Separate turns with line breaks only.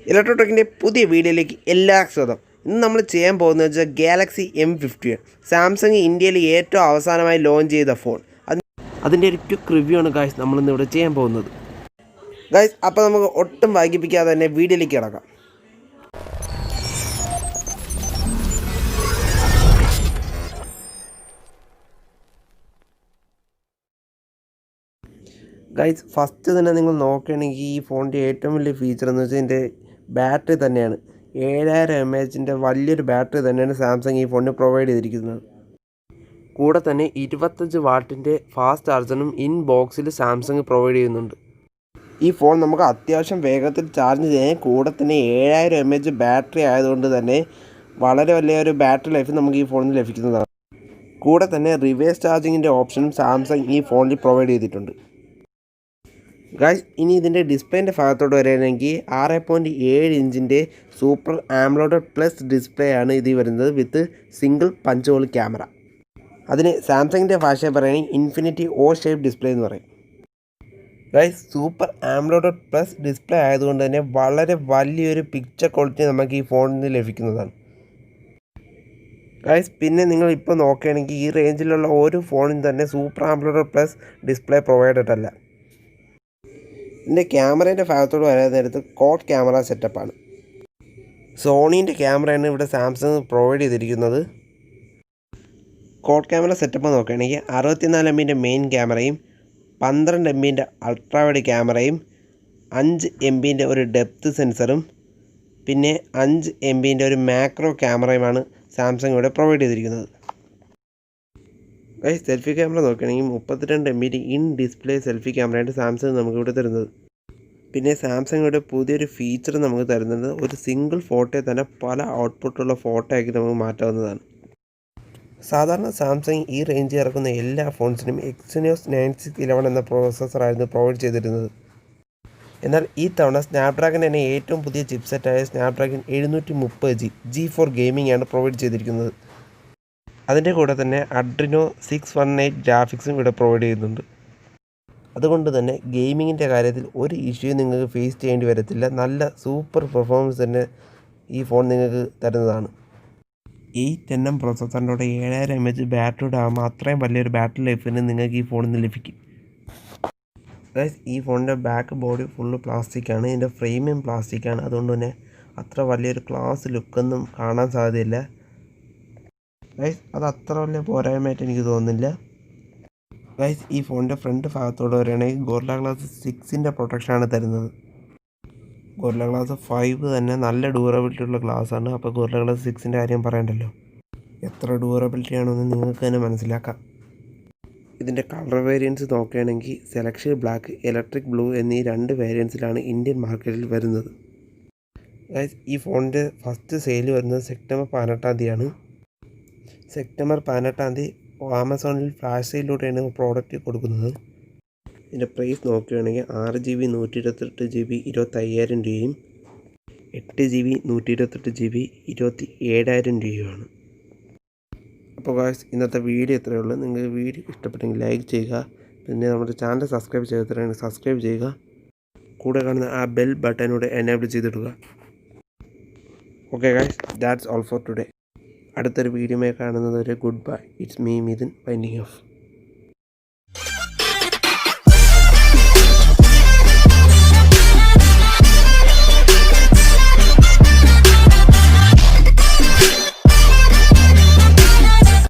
ഇലക്ട്രോടെക്കിൻ്റെ പുതിയ വീഡിയോയിലേക്ക് എല്ലാവർക്കും സ്വാഗതം. ഇന്ന് നമ്മൾ ചെയ്യാൻ പോകുന്നത് വെച്ചാൽ ഗാലക്സി M51 സാംസങ് ഇന്ത്യയിൽ ഏറ്റവും അവസാനമായി ലോഞ്ച് ചെയ്ത ഫോൺ. അതിൻ്റെ ഒരു ക്വിക്ക് റിവ്യൂ ആണ് ഗായ്സ് നമ്മളിന്ന് ഇവിടെ ചെയ്യാൻ പോകുന്നത്. ഗായ്സ് അപ്പോൾ നമുക്ക് ഒട്ടും വൈകിപ്പിക്കാതെ തന്നെ വീഡിയോയിലേക്ക് കിടക്കാം. ഗൈസ് ഫസ്റ്റ് തന്നെ നിങ്ങൾ നോക്കുകയാണെങ്കിൽ ഈ ഫോണിൻ്റെ ഏറ്റവും വലിയ ഫീച്ചർ എന്ന് വെച്ചാൽ ഇതിൻ്റെ ബാറ്ററി തന്നെയാണ്. 7000 mAh വലിയൊരു ബാറ്ററി തന്നെയാണ് സാംസങ് ഈ ഫോണിന് പ്രൊവൈഡ് ചെയ്തിരിക്കുന്നത്. കൂടെ തന്നെ 25 വാട്ടിൻ്റെ ഫാസ്റ്റ് ചാർജറും ഇൻ ബോക്സിൽ സാംസങ് പ്രൊവൈഡ് ചെയ്യുന്നുണ്ട്. ഈ ഫോൺ നമുക്ക് അത്യാവശ്യം വേഗത്തിൽ ചാർജ് ചെയ്യാൻ, കൂടെ തന്നെ 7000 mAh ബാറ്ററി ആയതുകൊണ്ട് തന്നെ വളരെ വലിയൊരു ബാറ്ററി ലൈഫ് നമുക്ക് ഈ ഫോണിൽ ലഭിക്കുന്നതാണ്. കൂടെ തന്നെ റിവേഴ്സ് ചാർജിങ്ങിൻ്റെ ഓപ്ഷനും സാംസങ് ഈ ഫോണിൽ പ്രൊവൈഡ് ചെയ്തിട്ടുണ്ട്. ഗൈസ് ഇനി ഇതിൻ്റെ ഡിസ്പ്ലേൻ്റെ ഭാഗത്തോട്ട് വരികയാണെങ്കിൽ 6.7 ഇഞ്ചിൻ്റെ സൂപ്പർ ആംലോഡ് പ്ലസ് ഡിസ്പ്ലേ ആണ് ഇതിൽ വരുന്നത്, വിത്ത് സിംഗിൾ പഞ്ച് ഹോൾ ക്യാമറ. അതിന് സാംസങ്ങിൻ്റെ ഭാഷ പറയുകയാണെങ്കിൽ ഇൻഫിനിറ്റി ഓ ഷേപ്പ് ഡിസ്പ്ലേ എന്ന് പറയും. ഗൈസ് സൂപ്പർ ആംലോഡ് പ്ലസ് ഡിസ്പ്ലേ ആയതുകൊണ്ട് തന്നെ വളരെ വലിയൊരു പിക്ചർ ക്വാളിറ്റി നമുക്ക് ഈ ഫോണിൽ നിന്ന് ലഭിക്കുന്നതാണ്. ഗൈസ് പിന്നെ നിങ്ങൾ ഇപ്പോൾ നോക്കുകയാണെങ്കിൽ ഈ റേഞ്ചിലുള്ള ഓരോ ഫോണിനും തന്നെ സൂപ്പർ ആംലോഡ് പ്ലസ് ഡിസ്പ്ലേ പ്രൊവൈഡഡ് അല്ല. ഇതിൻ്റെ ക്യാമറേൻ്റെ ഭാഗത്തോട് വരാൻ നേരത്ത് കോഡ് ക്യാമറ സെറ്റപ്പാണ്. സോണീൻ്റെ ക്യാമറയാണ് ഇവിടെ സാംസങ് പ്രൊവൈഡ് ചെയ്തിരിക്കുന്നത്. കോഡ് ക്യാമറ സെറ്റപ്പ് നോക്കുകയാണെങ്കിൽ 64 MB മെയിൻ ക്യാമറയും 12 MB അൾട്രാ വൈഡ് ക്യാമറയും 5 MB ഒരു ഡെപ്ത് സെൻസറും പിന്നെ 5 MB ഒരു മാക്രോ ക്യാമറയുമാണ് സാംസങ് ഇവിടെ പ്രൊവൈഡ് ചെയ്തിരിക്കുന്നത്. സെൽഫി ക്യാമറ നോക്കുകയാണെങ്കിൽ 32 MB ഇൻ ഡിസ്പ്ലേ സെൽഫി ക്യാമറയാണ് സാംസങ് നമുക്കിവിടെ തരുന്നത്. പിന്നെ സാംസങ്ങിയുടെ പുതിയൊരു ഫീച്ചർ നമുക്ക് തരുന്നത് ഒരു സിംഗിൾ ഫോട്ടോയെ തന്നെ പല ഔട്ട്പുട്ടുള്ള ഫോട്ടോ ആക്കി നമുക്ക് മാറ്റാവുന്നതാണ്. സാധാരണ സാംസങ് ഈ റേഞ്ചിൽ ഇറക്കുന്ന എല്ലാ ഫോൺസിനും Exynos 9611 എന്ന പ്രോസസ്സറായിരുന്നു പ്രൊവൈഡ് ചെയ്തിരുന്നത്. എന്നാൽ ഈ തവണ സ്നാപ്ഡ്രാഗൺ തന്നെ ഏറ്റവും പുതിയ ചിപ്സെറ്റായ സ്നാപ്ഡ്രാഗൺ 730 G4 ഗെയിമിംഗ് ആണ് പ്രൊവൈഡ് ചെയ്തിരിക്കുന്നത്. അതിൻ്റെ കൂടെ തന്നെ അഡ്രിനോ 618 ഗ്രാഫിക്സും ഇവിടെ പ്രൊവൈഡ് ചെയ്യുന്നുണ്ട്. അതുകൊണ്ട് തന്നെ ഗെയിമിങ്ങിൻ്റെ കാര്യത്തിൽ ഒരു ഇഷ്യൂ നിങ്ങൾക്ക് ഫേസ് ചെയ്യേണ്ടി വരത്തില്ല. നല്ല സൂപ്പർ പെർഫോമൻസ് തന്നെ ഈ ഫോൺ നിങ്ങൾക്ക് തരുന്നതാണ്. 8nm പ്രോസസ്സറിൻ്റെ 7000 mAh ബാറ്ററിയുടെ ആകുമ്പോൾ അത്രയും വലിയൊരു ബാറ്ററി ലൈഫിന് നിങ്ങൾക്ക് ഈ ഫോണിൽ നിന്ന് ലഭിക്കും. ഗൈസ് ഈ ഫോണിൻ്റെ ബാക്ക് ബോഡി ഫുള്ള് പ്ലാസ്റ്റിക്കാണ്, ഇതിൻ്റെ ഫ്രെയിമും പ്ലാസ്റ്റിക്കാണ്. അതുകൊണ്ട് തന്നെ അത്ര വലിയൊരു ക്ലാസ് ലുക്കൊന്നും കാണാൻ സാധ്യതയില്ല. ഗൈസ് അത് അത്ര വലിയ പോരായ്മയായിട്ട് എനിക്ക് തോന്നുന്നില്ല. ഗൈസ് ഈ ഫോണിൻ്റെ ഫ്രണ്ട് ഭാഗത്തോട് വരികയാണെങ്കിൽ ഗോറില്ല ഗ്ലാസ് 6ൻ്റെ പ്രൊട്ടക്ഷനാണ് തരുന്നത്. ഗോറില്ല ഗ്ലാസ് 5 തന്നെ നല്ല ഡ്യൂറബിലിറ്റി ഉള്ള ഗ്ലാസ്സാണ്. അപ്പോൾ ഗോറില്ല ഗ്ലാസ് 6ൻ്റെ കാര്യം പറയണ്ടല്ലോ, എത്ര ഡ്യൂറബിലിറ്റി ആണെന്ന് നിങ്ങൾക്ക് തന്നെ മനസ്സിലാക്കാം. ഇതിൻ്റെ കളർ വേരിയൻസ് നോക്കുകയാണെങ്കിൽ സെലക്ഷൻ ബ്ലാക്ക്, ഇലക്ട്രിക് ബ്ലൂ എന്നീ 2 വേരിയൻസിലാണ് ഇന്ത്യൻ മാർക്കറ്റിൽ വരുന്നത്. ഗൈസ് ഈ ഫോണിൻ്റെ ഫസ്റ്റ് സെയിൽ വരുന്നത് സെപ്റ്റംബർ 18 സെപ്റ്റംബർ 18 ആമസോണിൽ ഫ്ലാഷ് സെയിലൂടെയാണ് പ്രോഡക്റ്റ് കൊടുക്കുന്നത്. ഇതിൻ്റെ പ്രൈസ് നോക്കുകയാണെങ്കിൽ 6GB 128GB 25,000 രൂപയും 8GB 128GB 27,000 രൂപയുമാണ്. അപ്പോൾ ഗായ്സ് ഇന്നത്തെ വീഡിയോ ഇത്രയേ ഉള്ളൂ. നിങ്ങൾക്ക് വീഡിയോ ഇഷ്ടപ്പെട്ടെങ്കിൽ ലൈക്ക് ചെയ്യുക, പിന്നെ നമ്മുടെ ചാനൽ സബ്സ്ക്രൈബ് ചെയ്തിട്ടുണ്ടെങ്കിൽ സബ്സ്ക്രൈബ് ചെയ്യുക, കൂടെ കാണുന്ന ആ ബെൽ ബട്ടനൂടെ എനേബിൾ ചെയ്തിടുക. Okay guys, that's all for today. അടുത്തൊരു വീഡിയോയിൽ കാണുന്നത് വരെ goodbye. It's me Mithun winding of.